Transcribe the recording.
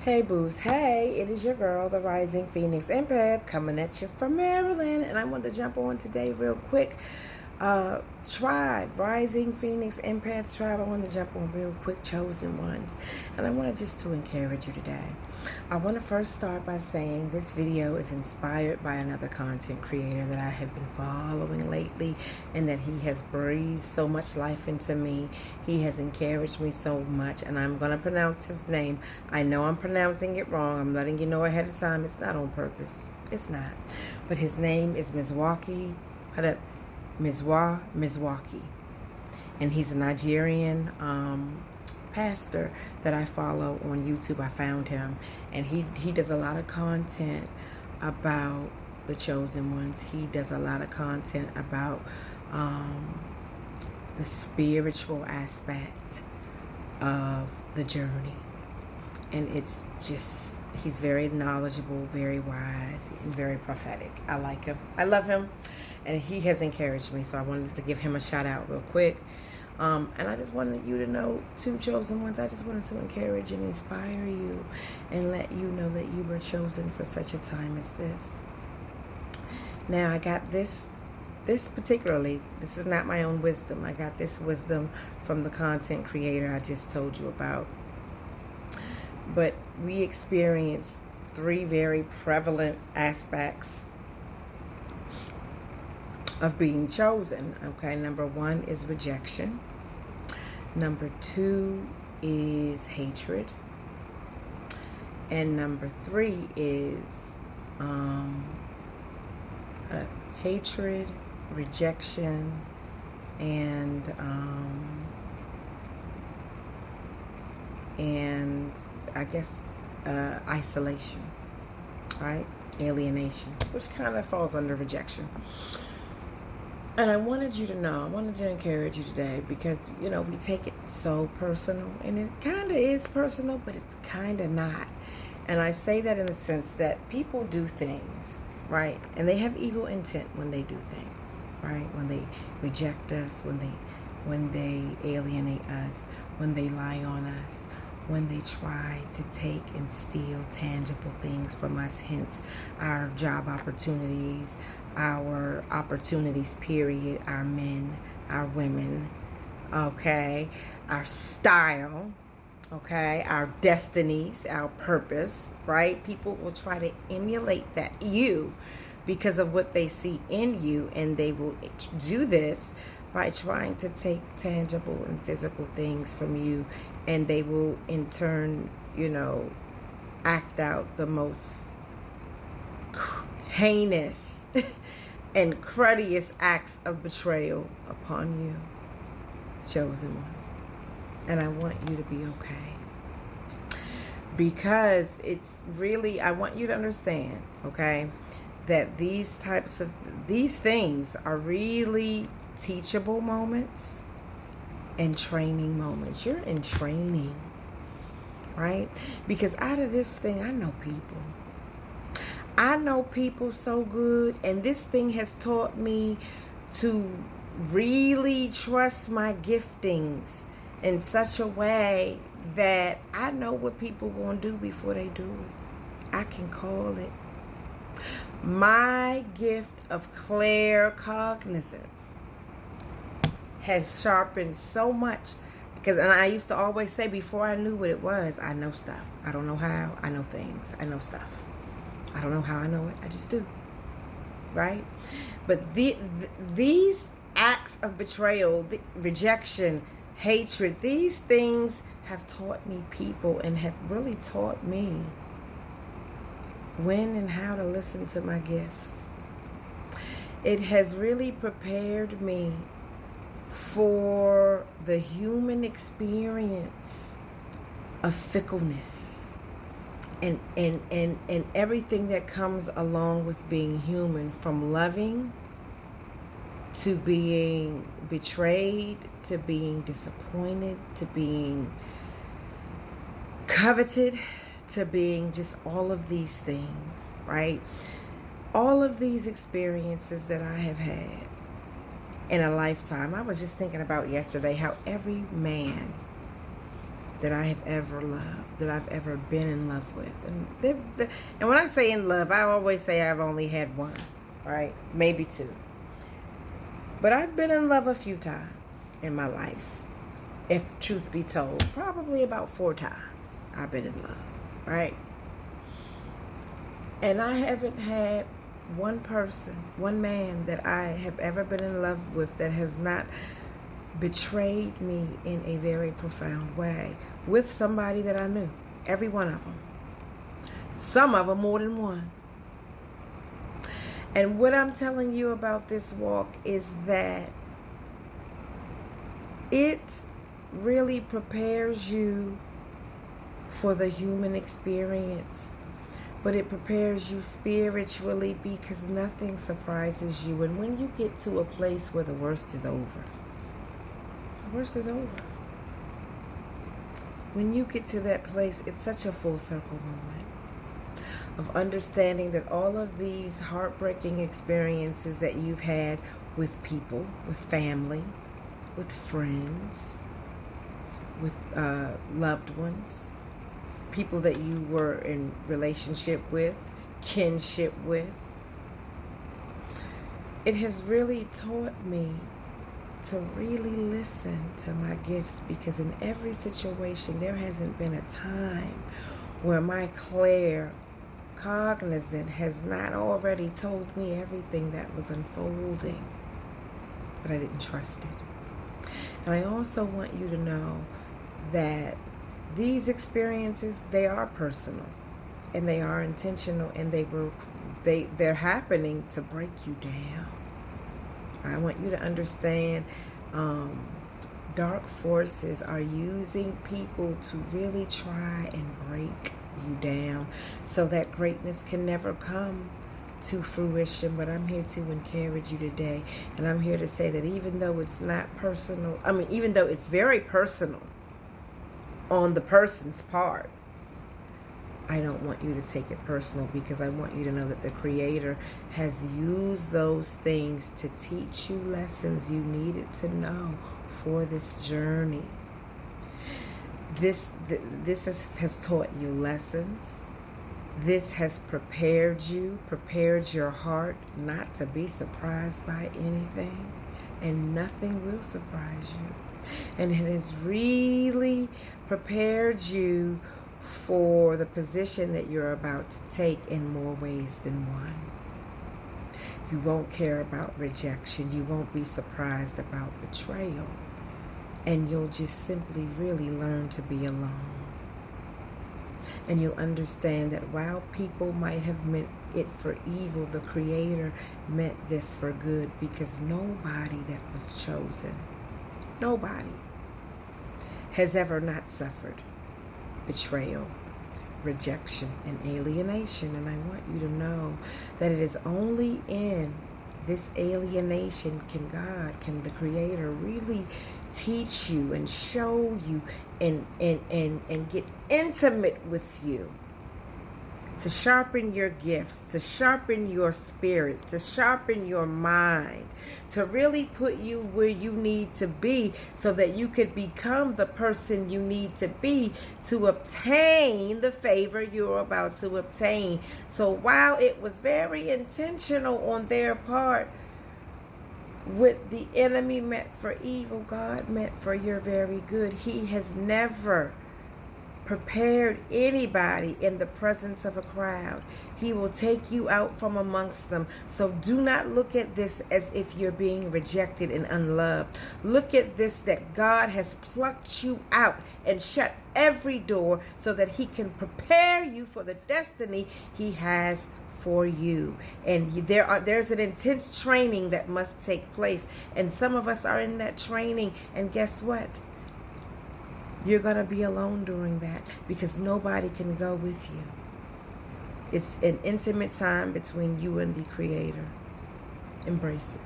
Hey boos, hey, it is your girl, the Rising Phoenix Empath, coming at you from Maryland, and I wanted to jump on today real quick. Tribe, Rising Phoenix Empath Tribe, I want to jump on real quick, chosen ones, and I wanted just to encourage you today. I want to first start by saying this video is inspired by another content creator that I have been following lately, and that he has breathed so much life into me. He has encouraged me so much, and I'm going to pronounce his name. I know I'm pronouncing it wrong. I'm letting you know ahead of time. It's not on purpose. It's not. But his name is Mizwaki. Mizwaki. And he's a Nigerian pastor that I follow on YouTube. I found him, and he does a lot of content about the chosen ones. He does a lot of content about the spiritual aspect of the journey, and it's just, he's very knowledgeable, very wise, and very prophetic. I like him. I love him, and he has encouraged me, so I wanted to give him a shout out real quick. And I just wanted you to know, two chosen ones, I just wanted to encourage and inspire you and let you know that you were chosen for such a time as this. Now, I got this particularly, this is not my own wisdom. I got this wisdom from the content creator I just told you about. But we experience three very prevalent aspects of being chosen. Okay, number one is rejection. Number two is hatred. And number three is hatred, rejection, and I guess isolation, right? Alienation, which kind of falls under rejection. And I wanted you to know, I wanted to encourage you today, because, you know, we take it so personal, and it kind of is personal, but it's kind of not. And I say that in the sense that people do things, right? And they have evil intent when they do things, right? When they reject us, when they alienate us, when they lie on us, when they try to take and steal tangible things from us, hence our job opportunities, our opportunities, period, our men, our women, okay, our style, okay, our destinies, our purpose, right? People will try to emulate that, you, because of what they see in you, and they will do this by trying to take tangible and physical things from you, and they will in turn, you know, act out the most heinous and cruddiest acts of betrayal upon you, chosen ones. And I want you to be okay, because it's really, I want you to understand, okay, that these things are really teachable moments and training moments. You're in training, right? Because out of this thing, I know people so good, and this thing has taught me to really trust my giftings in such a way that I know what people gonna do before they do it. I can call it. My gift of claircognizance has sharpened so much, because, and I used to always say, before I knew what it was, I know stuff. I don't know how. I know things. I know stuff. I don't know how I know it. I just do. Right? But these acts of betrayal, rejection, hatred, these things have taught me people, and have really taught me when and how to listen to my gifts. It has really prepared me for the human experience of fickleness and everything that comes along with being human, from loving to being betrayed, to being disappointed, to being coveted, to being just all of these things, right? All of these experiences that I have had in a lifetime. I was just thinking about yesterday how every man that I have ever loved, that I've ever been in love with. And when I say in love, I always say I've only had one, right? Maybe two. But I've been in love a few times in my life. If truth be told, probably about 4 times I've been in love, right? And I haven't had one person, one man that I have ever been in love with that has not betrayed me in a very profound way with somebody that I knew. Every one of them. Some of them more than one. And what I'm telling you about this walk is that it really prepares you for the human experience, but it prepares you spiritually, because nothing surprises you. And when you get to a place where the worst is over, the worst is over. When you get to that place, it's such a full circle moment of understanding that all of these heartbreaking experiences that you've had with people, with family, with friends, with loved ones, people that you were in relationship with, kinship with, it has really taught me to really listen to my gifts, because in every situation there hasn't been a time where my cognizant has not already told me everything that was unfolding, but I didn't trust it. And I also want you to know that these experiences, they are personal and they are intentional, and they're happening to break you down. I want you to understand, dark forces are using people to really try and break you down so that greatness can never come to fruition. But I'm here to encourage you today, and I'm here to say that even though it's not personal, even though it's very personal on the person's part, I don't want you to take it personal, because I want you to know that the Creator has used those things to teach you lessons you needed to know for this journey. This has taught you lessons. This has prepared your heart not to be surprised by anything, and nothing will surprise you. And it has really prepared you for the position that you're about to take in more ways than one. You won't care about rejection. You won't be surprised about betrayal. And you'll just simply really learn to be alone. And you'll understand that while people might have meant it for evil, the Creator meant this for good, because nobody that was chosen, nobody has ever not suffered betrayal, rejection, and alienation. And I want you to know that it is only in this alienation can the Creator really teach you and show you and get intimate with you, to sharpen your gifts, to sharpen your spirit, to sharpen your mind, to really put you where you need to be so that you could become the person you need to be to obtain the favor you're about to obtain. So while it was very intentional on their part, what the enemy meant for evil, God meant for your very good. He has never prepared anybody in the presence of a crowd. He will take you out from amongst them. So do not look at this as if you're being rejected and unloved. Look at this that God has plucked you out and shut every door so that He can prepare you for the destiny He has for you. And there's an intense training that must take place, and some of us are in that training, and guess what? You're going to be alone during that, because nobody can go with you. It's an intimate time between you and the Creator. Embrace it.